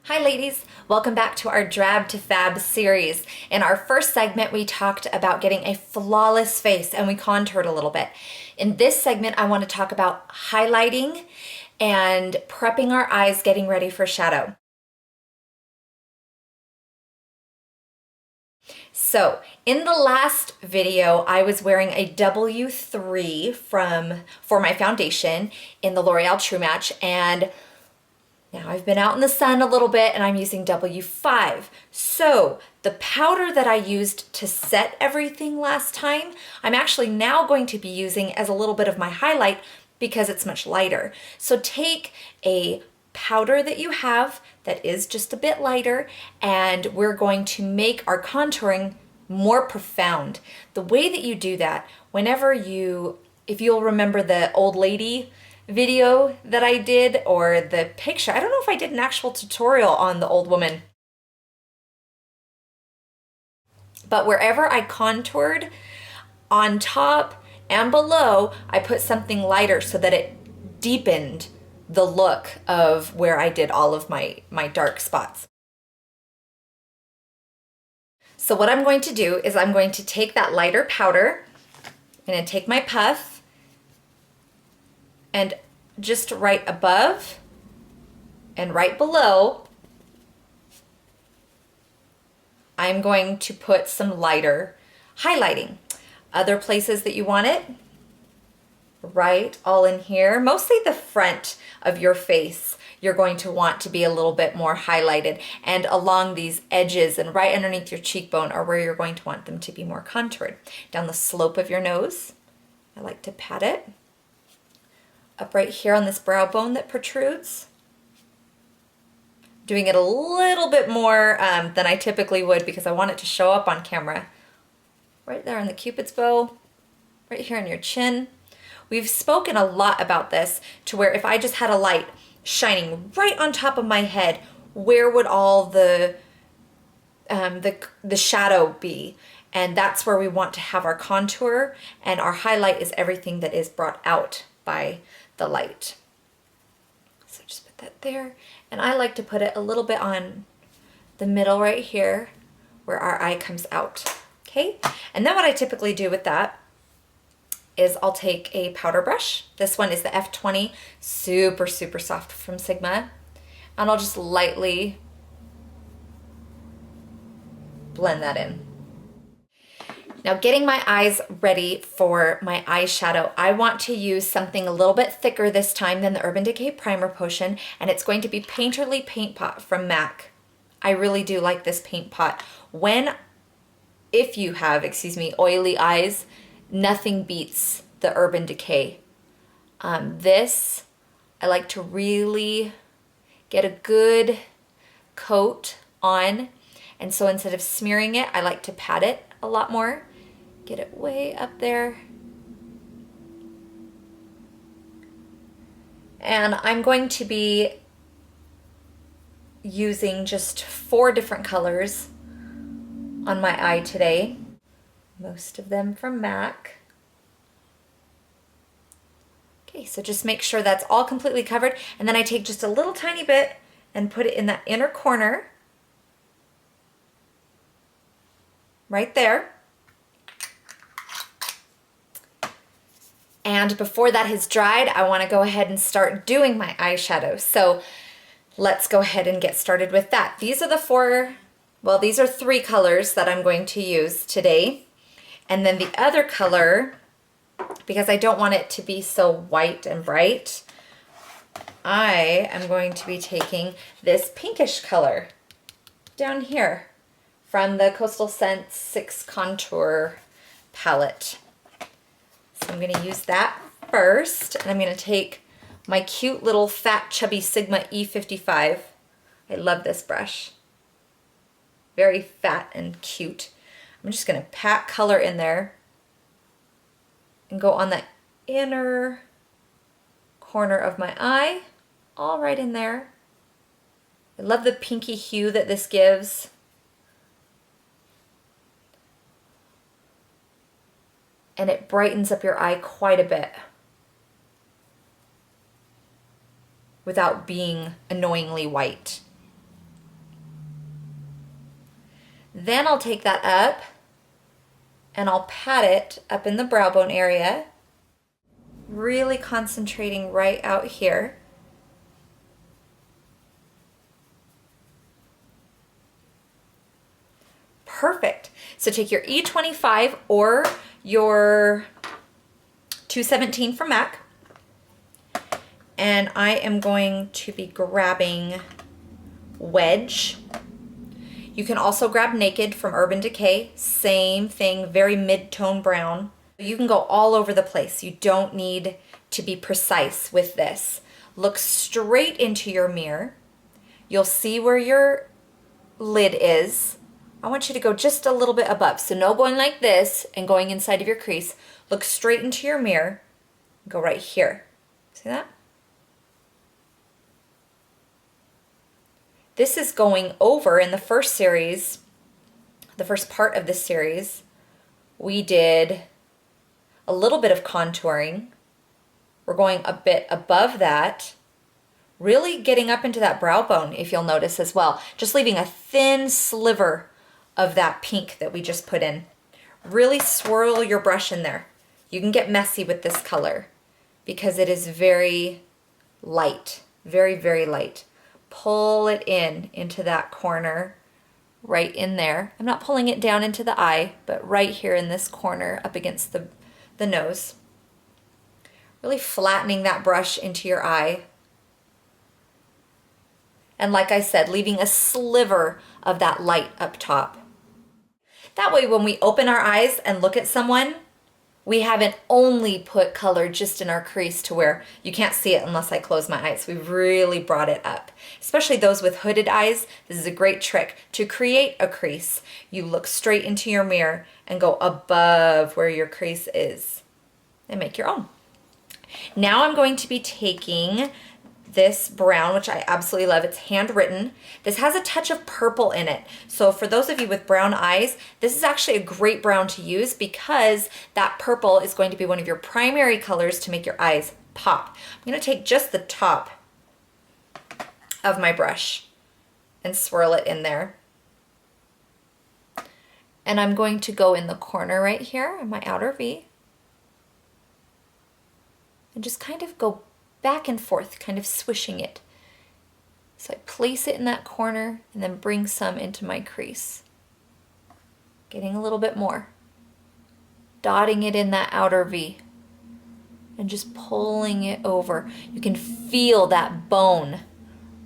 Hi ladies, welcome back to our Drab to Fab series. In our first segment, we talked about getting a flawless face and we contoured a little bit. In this segment, I want to talk about highlighting and prepping our eyes, getting ready for shadow. So in the last video, I was wearing a W3 for my foundation in the L'Oreal True Match, and now I've been out in the sun a little bit and I'm using W5. So the powder that I used to set everything last time, I'm actually now going to be using as a little bit of my highlight because it's much lighter. So take a powder that you have that is just a bit lighter, and we're going to make our contouring more profound. The way that you do that, if you'll remember the old lady video that I did, or the picture. I don't know if I did an actual tutorial on the old woman. But wherever I contoured, on top and below, I put something lighter so that it deepened the look of where I did all of my dark spots. So what I'm going to do is I'm going to take that lighter powder, I'm going to take my puff, and just right above and right below, I'm going to put some lighter highlighting. Other places that you want it, right all in here, mostly the front of your face, you're going to want to be a little bit more highlighted, and along these edges and right underneath your cheekbone are where you're going to want them to be more contoured. Down the slope of your nose, I like to pat it. Up right here on this brow bone that protrudes. Doing it a little bit more than I typically would because I want it to show up on camera. Right there on the Cupid's bow, right here on your chin. We've spoken a lot about this, to where if I just had a light shining right on top of my head, where would all the shadow be? And that's where we want to have our contour, and our highlight is everything that is brought out by the light. So just put that there, and I like to put it a little bit on the middle right here where our eye comes out. Okay, and then what I typically do with that is I'll take a powder brush. This one is the F20, super soft from Sigma, and I'll just lightly blend that in. Now, getting my eyes ready for my eyeshadow, I want to use something a little bit thicker this time than the Urban Decay Primer Potion, and it's going to be Painterly Paint Pot from MAC. I really do like this paint pot. If you have, oily eyes, nothing beats the Urban Decay. This, I like to really get a good coat on, and so instead of smearing it, I like to pat it a lot more. Get it way up there. And I'm going to be using just 4 different colors on my eye today. Most of them from MAC. Okay, so just make sure that's all completely covered, and then I take just a little tiny bit and put it in that inner corner, right there. And before that has dried, I want to go ahead and start doing my eyeshadow. So let's go ahead and get started with that. These are 3 colors that I'm going to use today. And then the other color, because I don't want it to be so white and bright, I am going to be taking this pinkish color down here from the Coastal Scents 6 Contour palette. So I'm going to use that first, and I'm going to take my cute little fat chubby Sigma E55. I love this brush. Very fat and cute. I'm just going to pat color in there and go on the inner corner of my eye, all right in there. I love the pinky hue that this gives. And it brightens up your eye quite a bit without being annoyingly white. Then I'll take that up and I'll pat it up in the brow bone area, really concentrating right out here. Perfect. So take your E25 or your 217 from MAC, and I am going to be grabbing Wedge. You can also grab Naked from Urban Decay. Same thing, very mid-tone brown. You can go all over the place. You don't need to be precise with this. Look straight into your mirror. You'll see where your lid is. I want you to go just a little bit above. So no going like this and going inside of your crease. Look straight into your mirror. Go right here. See that? This is going over in the first series, the first part of this series, we did a little bit of contouring. We're going a bit above that, really getting up into that brow bone, if you'll notice as well. Just leaving a thin sliver of that pink that we just put in. Really swirl your brush in there. You can get messy with this color because it is very light, very, very light. Pull it in into that corner, right in there. I'm not pulling it down into the eye, but right here in this corner up against the nose. Really flattening that brush into your eye. And like I said, leaving a sliver of that light up top. That way when we open our eyes and look at someone, we haven't only put color just in our crease to where you can't see it unless I close my eyes. We've really brought it up. Especially those with hooded eyes, this is a great trick to create a crease. You look straight into your mirror and go above where your crease is and make your own. Now I'm going to be taking this brown, which I absolutely love. It's handwritten. This has a touch of purple in it. So for those of you with brown eyes, this is actually a great brown to use because that purple is going to be one of your primary colors to make your eyes pop. I'm going to take just the top of my brush and swirl it in there. And I'm going to go in the corner right here in my outer V and just kind of go back and forth, kind of swishing it. So I place it in that corner and then bring some into my crease. Getting a little bit more. Dotting it in that outer V. And just pulling it over. You can feel that bone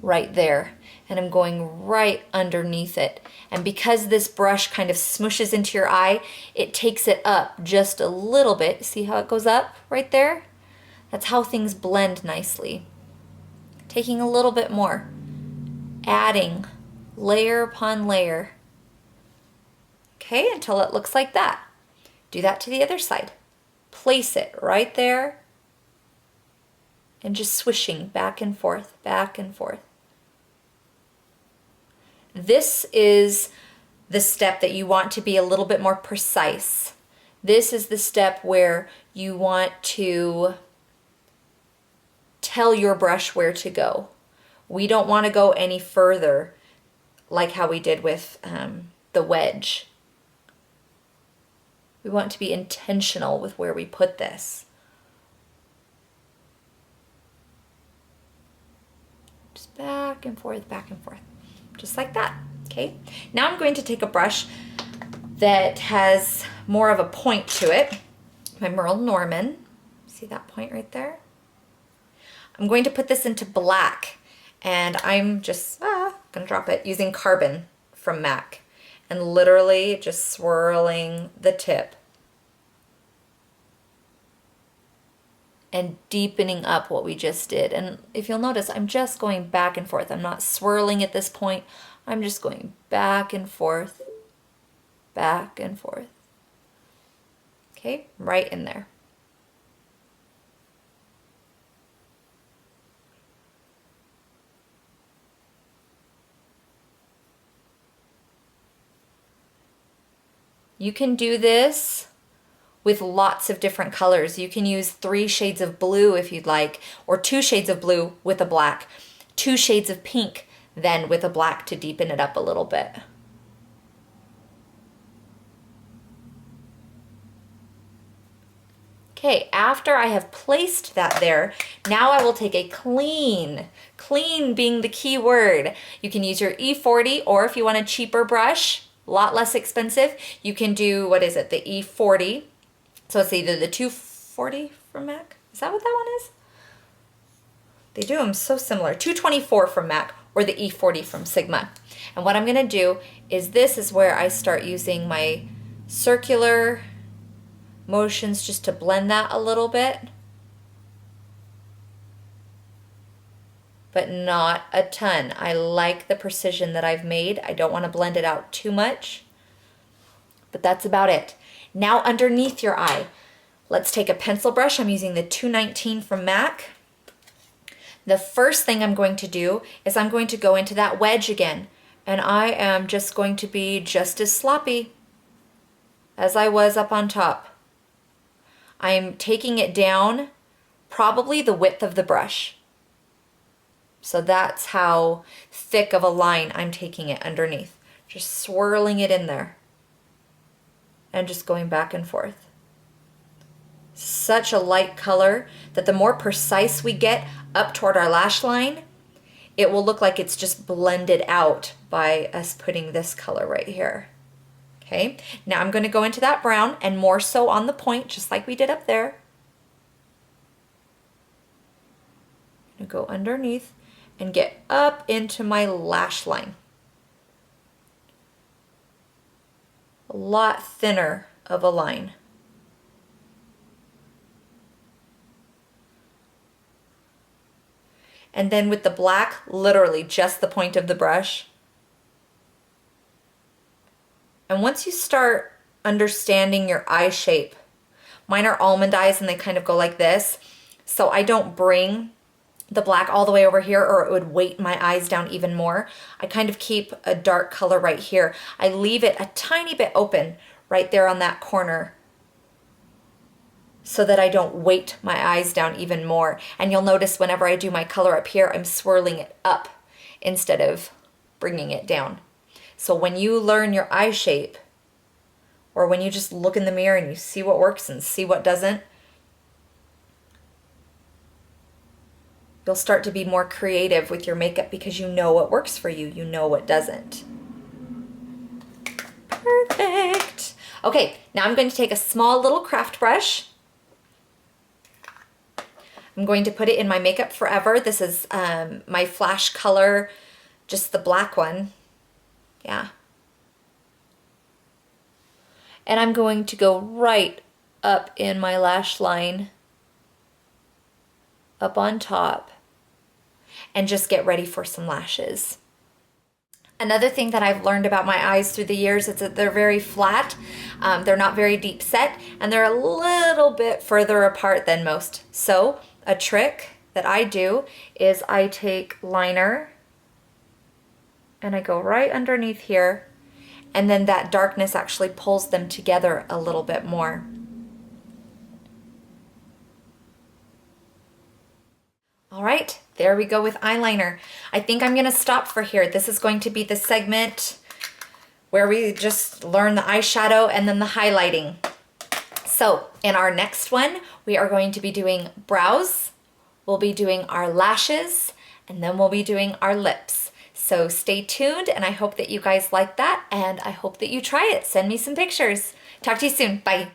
right there. And I'm going right underneath it. And because this brush kind of smooshes into your eye, it takes it up just a little bit. See how it goes up right there? That's how things blend nicely. Taking a little bit more, adding layer upon layer. Okay, until it looks like that. Do that to the other side. Place it right there and just swishing back and forth, back and forth. This is the step that you want to be a little bit more precise. This is the step where you want to tell your brush where to go. We don't want to go any further like how we did with the wedge. We want to be intentional with where we put this. Just back and forth, just like that, okay? Now I'm going to take a brush that has more of a point to it, my Merle Norman. See that point right there? I'm going to put this into black, and I'm just gonna drop it using Carbon from MAC and literally just swirling the tip and deepening up what we just did. And if you'll notice, I'm just going back and forth. I'm not swirling at this point. I'm just going back and forth, back and forth. Okay, right in there. You can do this with lots of different colors. You can use 3 shades of blue if you'd like, or 2 shades of blue with a black, 2 shades of pink then with a black to deepen it up a little bit. Okay, after I have placed that there, now I will take a clean being the key word. You can use your E40, or if you want a cheaper brush, a lot less expensive, you can do, what is it, the E40. So it's either the 240 from MAC. Is that what that one is? They do them so similar. 224 from MAC or the E40 from Sigma. And what I'm gonna do is, this is where I start using my circular motions just to blend that a little bit. But not a ton. I like the precision that I've made. I don't want to blend it out too much, but that's about it. Now underneath your eye, let's take a pencil brush. I'm using the 219 from MAC. The first thing I'm going to do is I'm going to go into that wedge again, and I am just going to be just as sloppy as I was up on top. I'm taking it down probably the width of the brush. So that's how thick of a line I'm taking it underneath. Just swirling it in there and just going back and forth. Such a light color that the more precise we get up toward our lash line, it will look like it's just blended out by us putting this color right here. Okay, now I'm going to go into that brown and more so on the point, just like we did up there. I'm going to go underneath and get up into my lash line. A lot thinner of a line. And then with the black, literally just the point of the brush. And once you start understanding your eye shape, mine are almond eyes and they kind of go like this, so I don't bring the black all the way over here or it would weight my eyes down even more. I kind of keep a dark color right here. I leave it a tiny bit open right there on that corner so that I don't weight my eyes down even more. And you'll notice whenever I do my color up here, I'm swirling it up instead of bringing it down. So when you learn your eye shape, or when you just look in the mirror and you see what works and see what doesn't, you'll start to be more creative with your makeup because you know what works for you, you know what doesn't. Perfect. Okay, now I'm going to take a small little craft brush. I'm going to put it in my Makeup Forever. This is my Flash color, just the black one. Yeah. And I'm going to go right up in my lash line, up on top, and just get ready for some lashes. Another thing that I've learned about my eyes through the years is that they're very flat, they're not very deep set, and they're a little bit further apart than most. So a trick that I do is I take liner and I go right underneath here, and then that darkness actually pulls them together a little bit more. All right, there we go with eyeliner. I think I'm gonna stop for here. This is going to be the segment where we just learn the eyeshadow and then the highlighting. So in our next one, we are going to be doing brows, we'll be doing our lashes, and then we'll be doing our lips. So stay tuned, and I hope that you guys like that, and I hope that you try it. Send me some pictures. Talk to you soon. Bye.